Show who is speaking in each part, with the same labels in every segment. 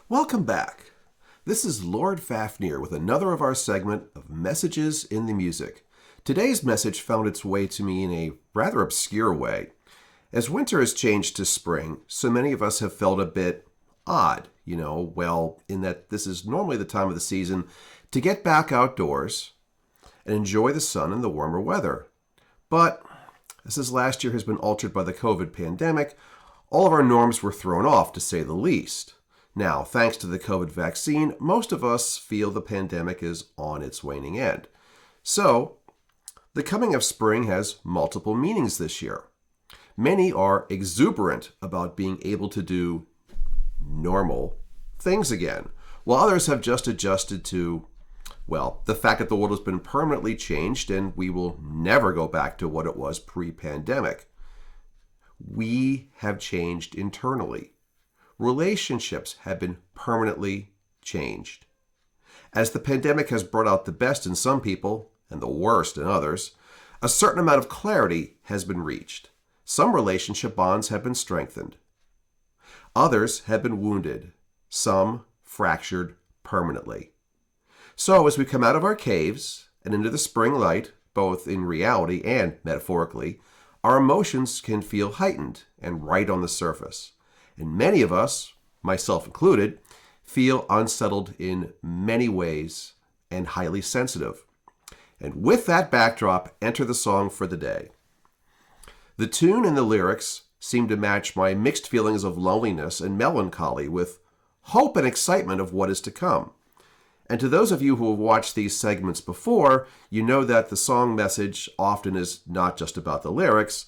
Speaker 1: Welcome back. This is Lord Fafnir with another of our segment of Messages in the Music. Today's message found its way to me in a rather obscure way. As winter has changed to spring, so many of us have felt a bit odd, in that this is normally the time of the season to get back outdoors and enjoy the sun and the warmer weather. But as this last year has been altered by the COVID pandemic, all of our norms were thrown off, to say the least. Now, thanks to the COVID vaccine, most of us feel the pandemic is on its waning end. So, the coming of spring has multiple meanings this year. Many are exuberant about being able to do normal things again, while others have just adjusted to, the fact that the world has been permanently changed and we will never go back to what it was pre-pandemic. We have changed internally. Relationships have been permanently changed. As the pandemic has brought out the best in some people and the worst in others, a certain amount of clarity has been reached. Some relationship bonds have been strengthened. Others have been wounded. Some fractured permanently. So as we come out of our caves and into the spring light, both in reality and metaphorically, our emotions can feel heightened and right on the surface. And many of us, myself included, feel unsettled in many ways and highly sensitive. And with that backdrop, enter the song for the day. The tune and the lyrics seem to match my mixed feelings of loneliness and melancholy with hope and excitement of what is to come. And to those of you who have watched these segments before, you know that the song message often is not just about the lyrics,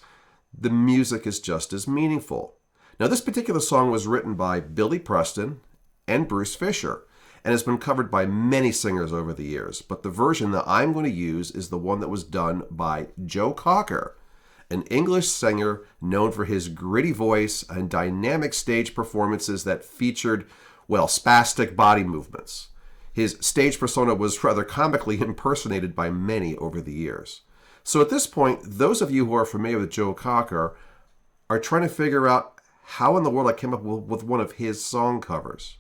Speaker 1: the music is just as meaningful. Now, this particular song was written by Billy Preston and Bruce Fisher and has been covered by many singers over the years, but the version that I'm going to use is the one that was done by Joe Cocker, an English singer known for his gritty voice and dynamic stage performances that featured, spastic body movements. His stage persona was rather comically impersonated by many over the years. So at this point, those of you who are familiar with Joe Cocker are trying to figure out how in the world I came up with one of his song covers.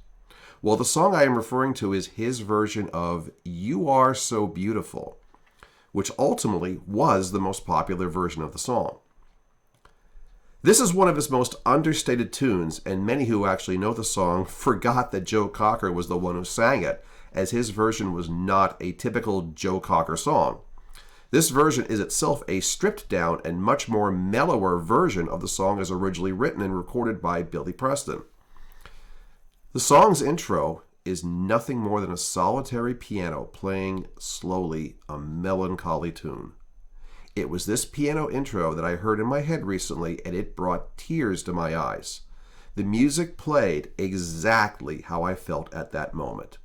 Speaker 1: Well, the song I am referring to is his version of You Are So Beautiful, which ultimately was the most popular version of the song. This is one of his most understated tunes, and many who actually know the song forgot that Joe Cocker was the one who sang it, as his version was not a typical Joe Cocker song. This version is itself a stripped down and much more mellower version of the song as originally written and recorded by Billy Preston. The song's intro is nothing more than a solitary piano playing slowly a melancholy tune. It was this piano intro that I heard in my head recently, and it brought tears to my eyes. The music played exactly how I felt at that moment,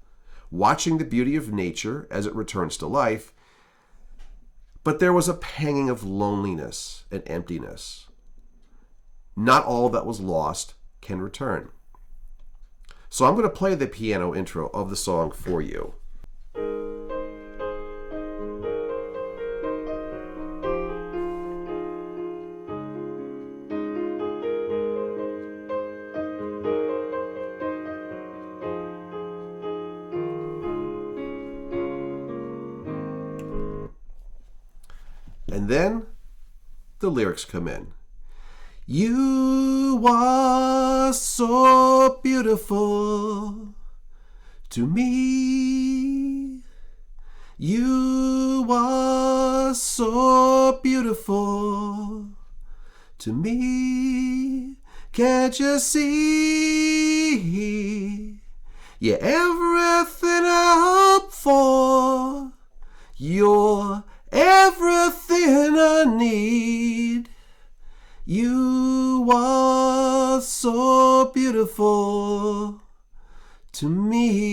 Speaker 1: watching the beauty of nature as it returns to life. But there was a panging of loneliness and emptiness. Not all that was lost can return. So I'm going to play the piano intro of the song for you. And then the lyrics come in. You are so beautiful to me. You are so beautiful to me. Can't you see? You're everything I hope for. You're everything I need. You are so beautiful to me.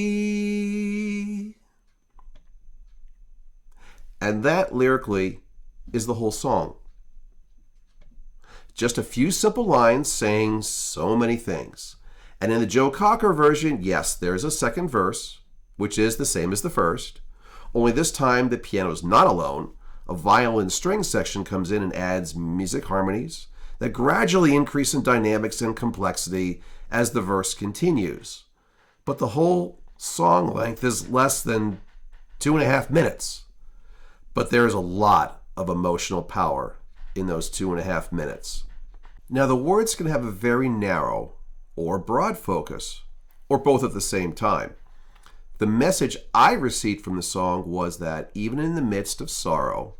Speaker 1: And that lyrically is the whole song. Just a few simple lines saying so many things. And in the Joe Cocker version, yes, there's a second verse, which is the same as the first. Only this time the piano is not alone. A violin string section comes in and adds music harmonies that gradually increase in dynamics and complexity as the verse continues. but the whole song length is less than 2.5 minutes. But there's a lot of emotional power in those 2.5 minutes. Now, the words can have a very narrow or broad focus, or both at the same time. The message I received from the song was that even in the midst of sorrow,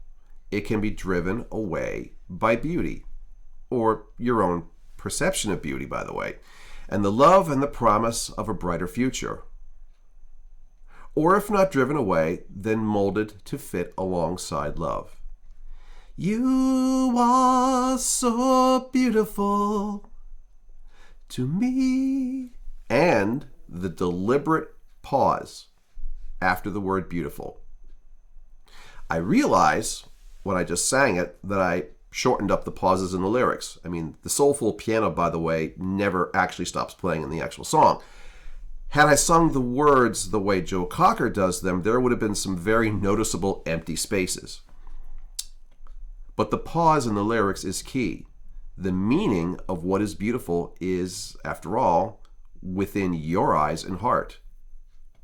Speaker 1: it can be driven away by beauty, or your own perception of beauty, by the way, and the love and the promise of a brighter future. Or if not driven away, then molded to fit alongside love. You are so beautiful to me. And the deliberate pause after the word beautiful. I realize when I just sang it that I shortened up the pauses in the lyrics. I mean, the soulful piano, by the way, never actually stops playing in the actual song. Had I sung the words the way Joe Cocker does them, there would have been some very noticeable empty spaces. But the pause in the lyrics is key. The meaning of what is beautiful is, after all, within your eyes and heart.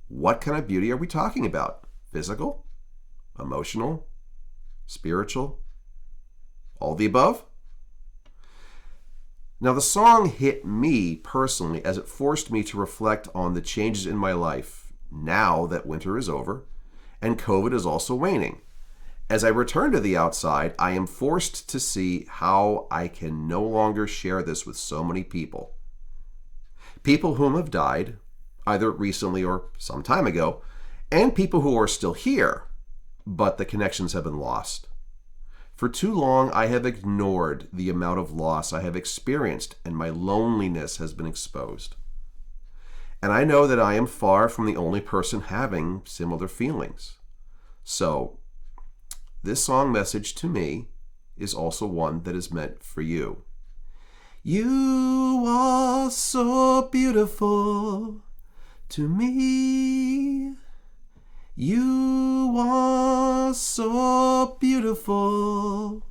Speaker 1: What kind of beauty are we talking about? Physical? Emotional? Spiritual? All the above? Now, the song hit me personally as it forced me to reflect on the changes in my life now that winter is over and COVID is also waning. As I return to the outside, I am forced to see how I can no longer share this with so many people. People whom have died, either recently or some time ago, and people who are still here, but the connections have been lost. For too long, I have ignored the amount of loss I have experienced, and my loneliness has been exposed. And I know that I am far from the only person having similar feelings. So, this song message to me is also one that is meant for you. You are so beautiful to me. You are so beautiful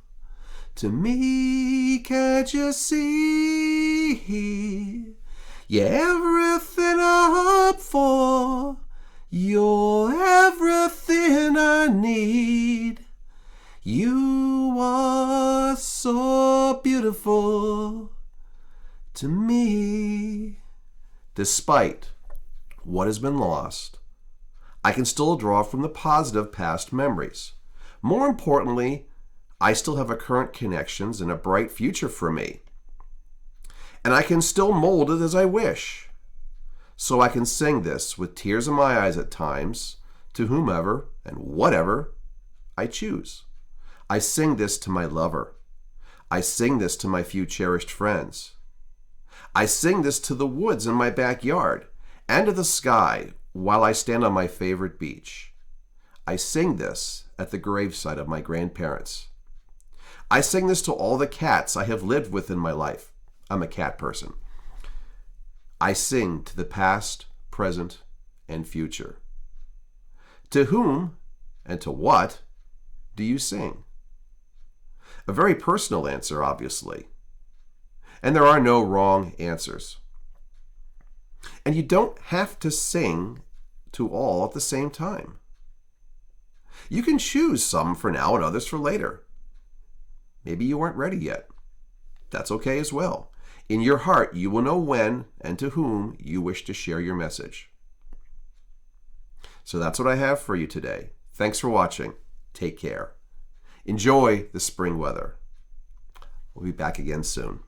Speaker 1: to me. Can't you see? You're everything I hope for. You're everything I need. You are so beautiful to me. Despite what has been lost, I can still draw from the positive past memories. More importantly, I still have a current connections and a bright future for me. And I can still mold it as I wish. So I can sing this with tears in my eyes at times to whomever and whatever I choose. I sing this to my lover. I sing this to my few cherished friends. I sing this to the woods in my backyard and to the sky while I stand on my favorite beach. I sing this at the gravesite of my grandparents. I sing this to all the cats I have lived with in my life. I'm a cat person. I sing to the past, present, and future. To whom and to what do you sing? A very personal answer, obviously. And there are no wrong answers. And you don't have to sing to all at the same time. You can choose some for now and others for later. Maybe you weren't ready yet. That's okay as well. In your heart, you will know when and to whom you wish to share your message. So that's what I have for you today. Thanks for watching. Take care. Enjoy the spring weather. We'll be back again soon.